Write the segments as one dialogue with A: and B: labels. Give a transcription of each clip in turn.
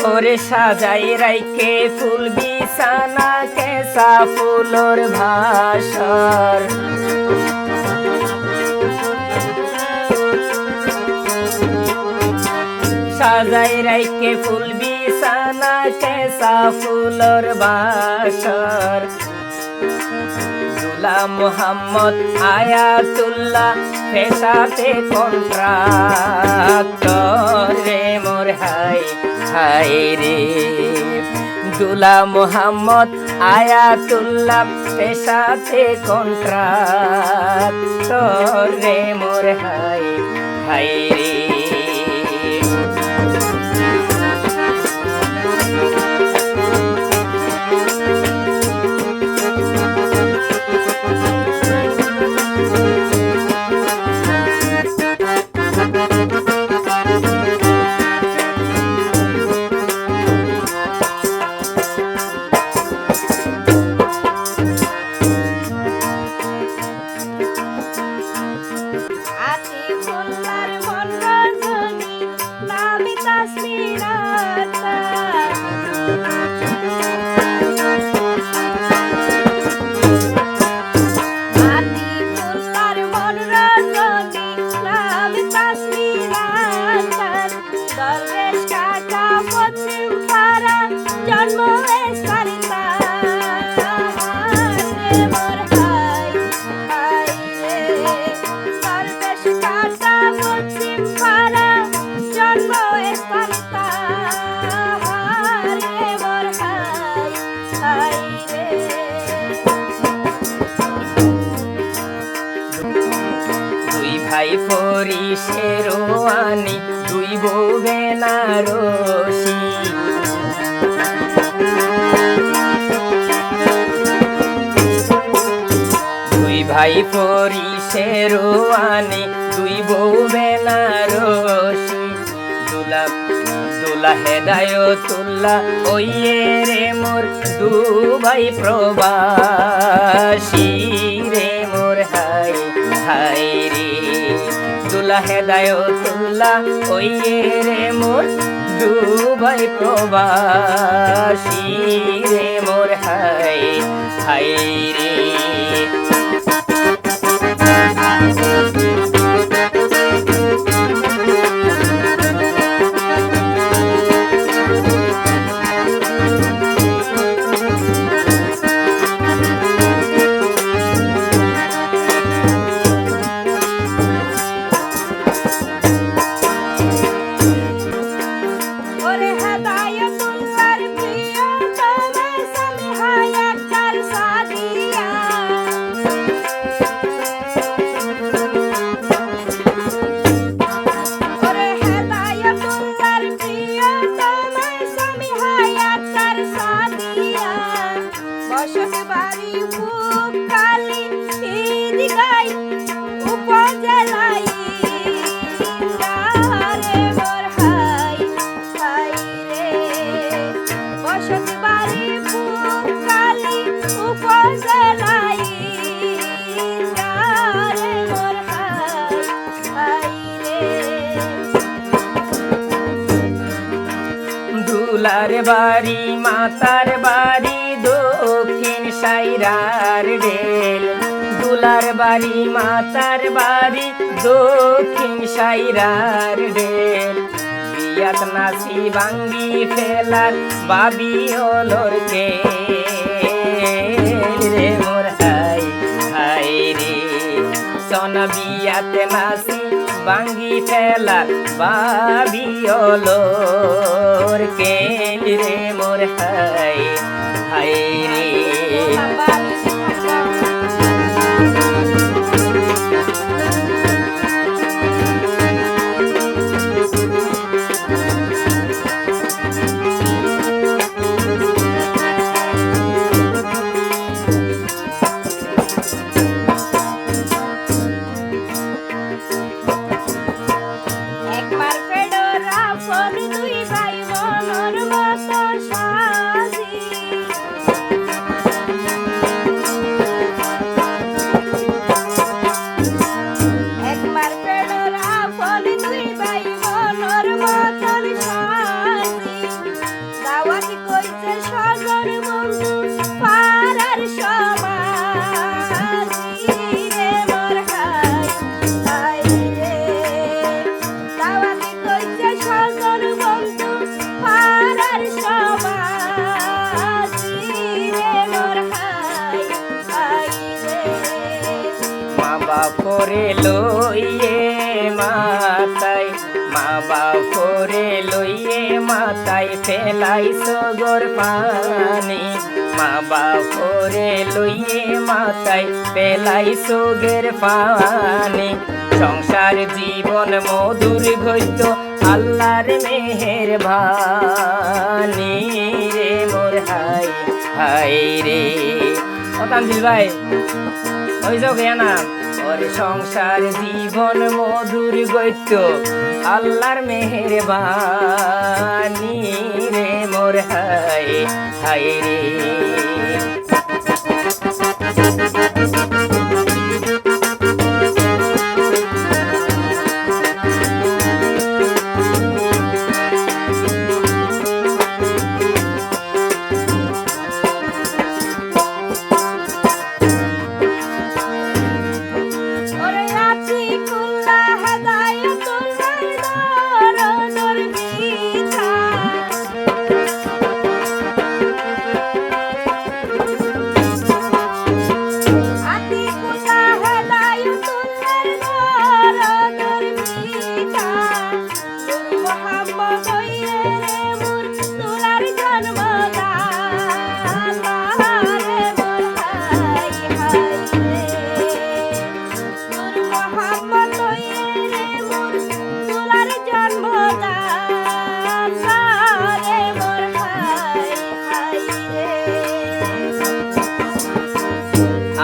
A: ওরে সাজাই রাইকে ফুল বিছানা কেসা ফুলর ভাসর সাজাই রাইকে ফুল বিছানা কেসা ফুলর ভাসর দুলা মোহাম্মদ আয়াতুল্লাহ পেশাতে কন্ট্রাক্টর রে মোর হাই হাই রে দুলা মোহাম্মদ আয়াতুল্লাহ পেশাতে কন্ট্রাক্টর রে মোর হাই হাই রে ভাই ফরিসের আনি দুই বউ বেনারসি দুই ভাই ফরিসের আনি দুই বউ বেনারসি দুলা হেদায়তুল্লাহ ওইয়ে রে মোর দুবাই প্রবাসী রে মোর হাই হাই রে দুলা হেদায়তুল্লাহ ওইয়ে রে মোর দুবাই প্রবাসী রে মোর হাই হাই রে দুলার বাড়ি মাতার বাড়ি দক্ষিণ সাইরার ডেল দুলার বাড়ি মাতার বাড়ি দক্ষিণ সাইরার ডেল বিয়াত নাচি ভাঙ্গি ফেলার বাবি হলোর কে রে মোর হাই হাই রে সোনা বিয়াতে নাচি ভাঙ্গি ফেলার বাবি হলোর কে রে মোর হাই হাই রে মোরে লইয়ে মাতাই, মা বাপরে লইয়ে মাতাই ফেলাই সগর পানি, মা বাপরে লইয়ে মাতাই ফেলাই সগের পানি। সংসার জীবন মধুর ঘইত আল্লাহর মেহেরবানি রে মোর হাই হাই রে। ও তানজিল ভাই ওই যাও গিয়া না, ওরে সংসার জীবন মধুর গইত আল্লাহর মেহেরবানি রে মোর হাই হাই রে।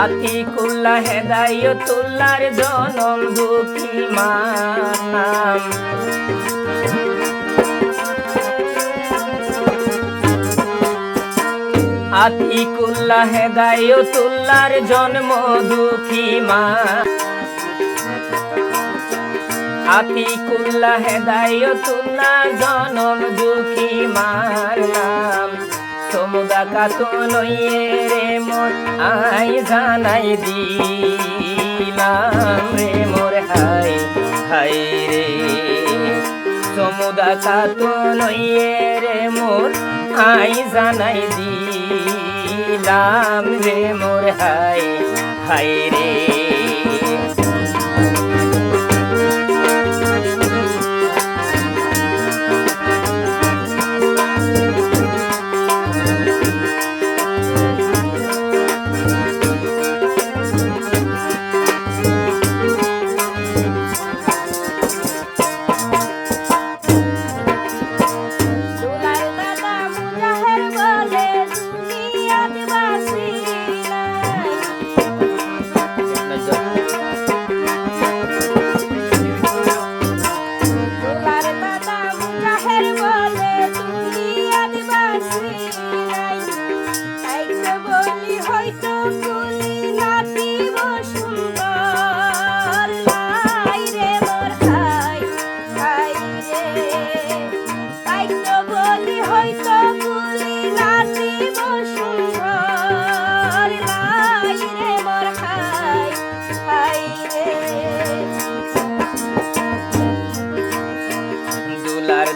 A: আতিকুল্লাহ হেদায়তুল্লাহর জনম দুঃখী মানাম, আতিকুল্লাহ হেদায়তুল্লাহর জন্ম দুঃখী মা, আতিকুল্লাহ হেদায়তুল্লাহ জনম দুঃখী মার নাম। সমুদা কাতুন রে মোর আই জানাই দিলাম রে মোর হাই হাই রে। সমুদা কাতুন রে মোর আই জানাই দিলাম রে মোর হাই হাই রে।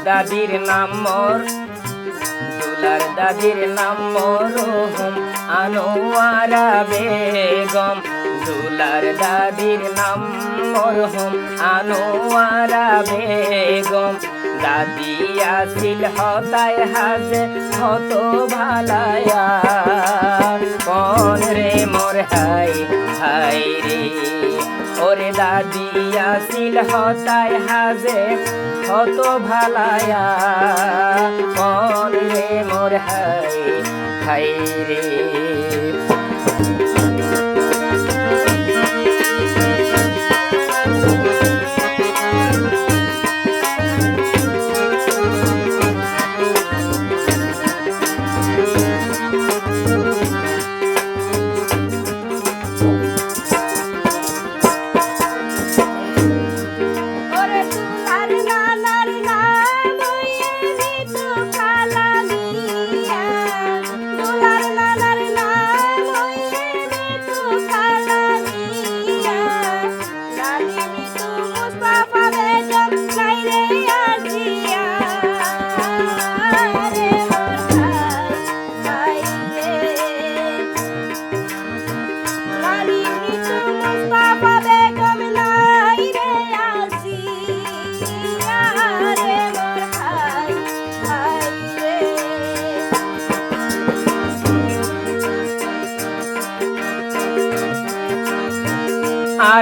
A: দাদির নাম মোর, দুলার দাদির নাম মরহুম আনোয়ারা বেগম, দুলার দাদির নাম মরহুম আনোয়ারা বেগম। দাদি আসিল হতায় হাজে হত ভালায়া, কোন রে মোর হাই হাই রে। ওরে দাদি আসিল হতায় হাজে হত ভালায়া, কোন রে মোর হাই হাই রে।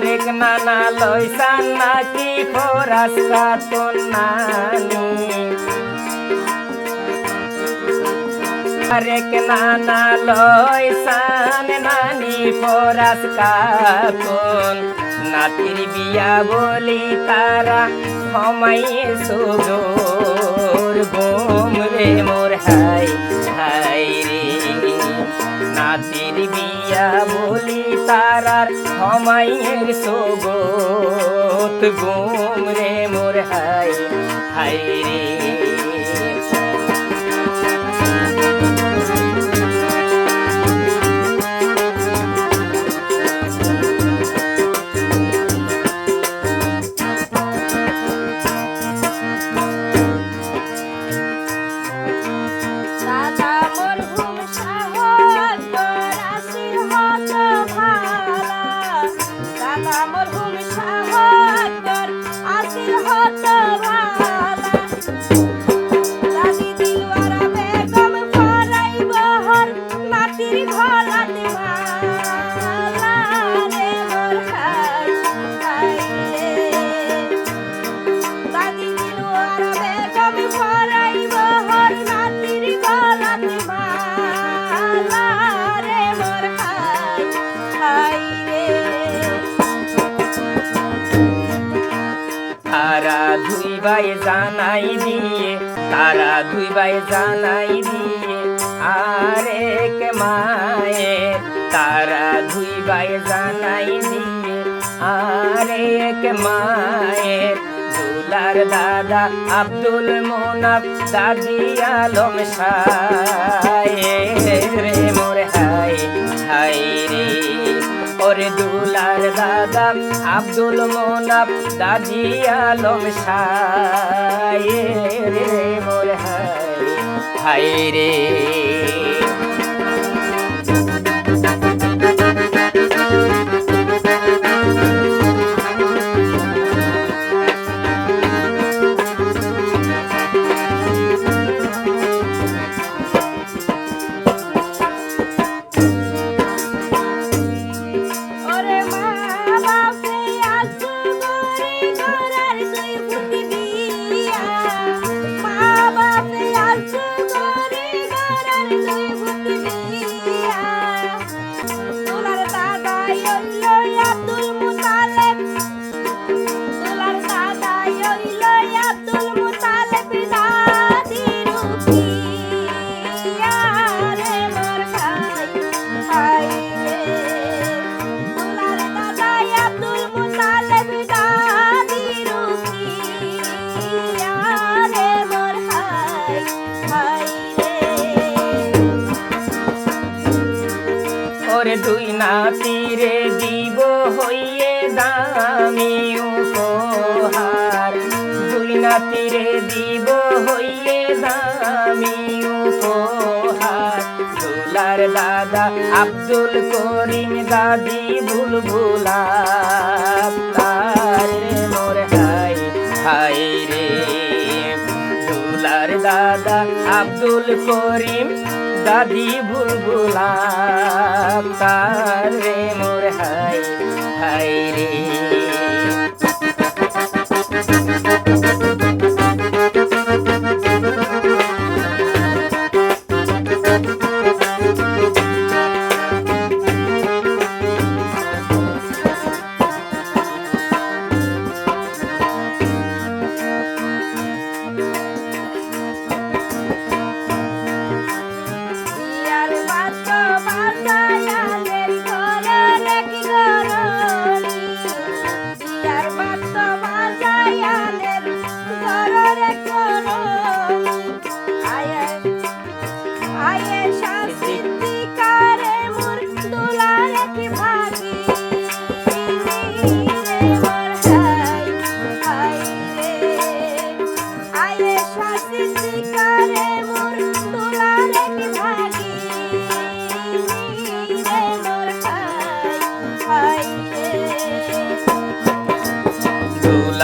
A: আরেক নানা লইসান নাকি ফরাস কাতন নানি আরেক নানা লইসান নানি ফরাস কাতন নাতির বিয়া বলি তারা হমাইয়ে সুজোর ঘুম রে মোর হাই হাই রে নাতির বিয়া বলি তারার হমাইয়ের সোগত ঘুম রে মোর হাই হাই রে তারা ধুইবাই জানাই দিয়ে তারা ধুইবাই জানাই দিয়ে আরেক মায়ে তারা ধুইবাই জানাই দিয়ে আরেক মায়ে দুলার দাদা আব্দুল মোনাফ দাদি আলম শাহ রে মোর হাই হাই রে ওরে দুলার দাদা আব্দুল মোনাফ দাদি আলম শাহ রে মোর হাই হাই রে দুই নাতিরে দিব হইয়ে দামি উপহার দুই নাতিরে দিব হইয়ে দামি উপহার দুলার দাদা আব্দুল করিম দাদি বুলবুলা তার মোর হাই হাই রে দুলার দাদা আব্দুল করিম দাদি বুলবুলা তার রে মোর হাই হাই রে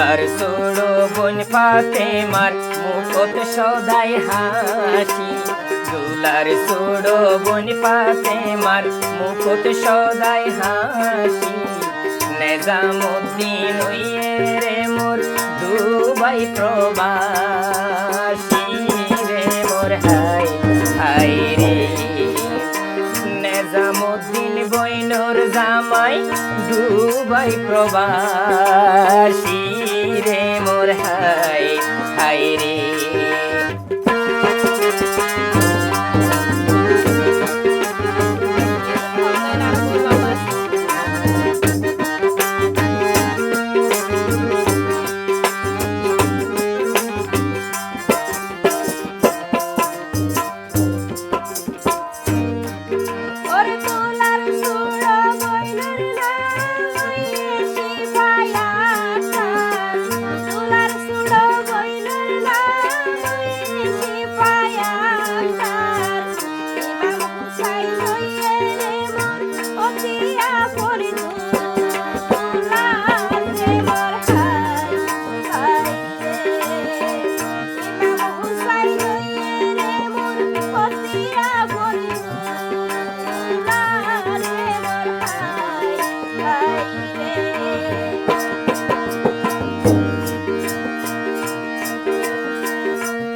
A: দুলার ছোড়ো বোন ফাতেমার মুখত সদাই হাসি দুলার ছোড়ো বোন ফাতেমার মুখত সদাই হাসি নেজামুদ্দিন ওইয়ে রে মোর দুবাই প্রবাসী রে মোর হাই হাই রে নেজামুদ্দিন বইনোর জামাই দুবাই প্রবাসী রে মোর হাই হাই রে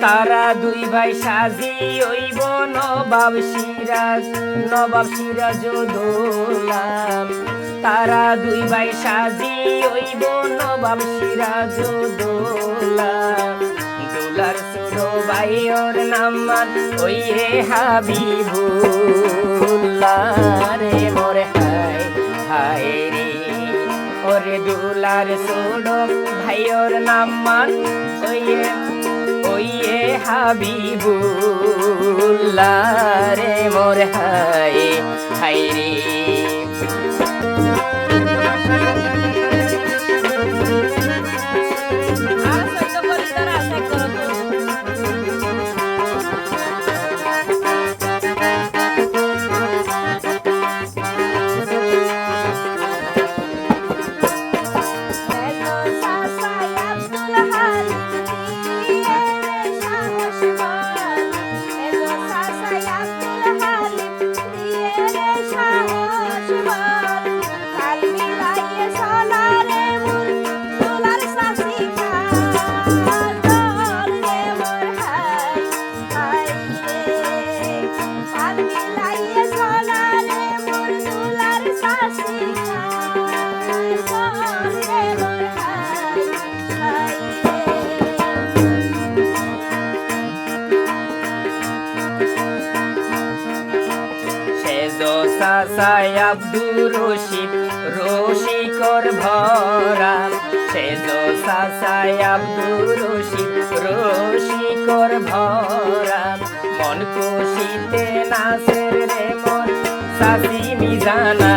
A: তারা দুই ভাই সাজি ওইব নবাব সিরাজ দোলাম তারা দুই ভাই সাজি ওইব নবাব সিরাজ দোলাম দোলার ছোট ভাই ওর নাম ওইয়ে হাবিবুল্লাহ রে মোরে হাই হাই রে ওরে দোলার ছোট ভাই ওর নাম ওইয়ে ওইয়ে হাবিবুল্লাহ রে মোর হাই হাই রে সাসাই আব্দুর রশিকর ভরা সেজ সাসাই আব্দুর রশিকর ভরা মন খুশিতে নাচের রে মন সাসি মিজানা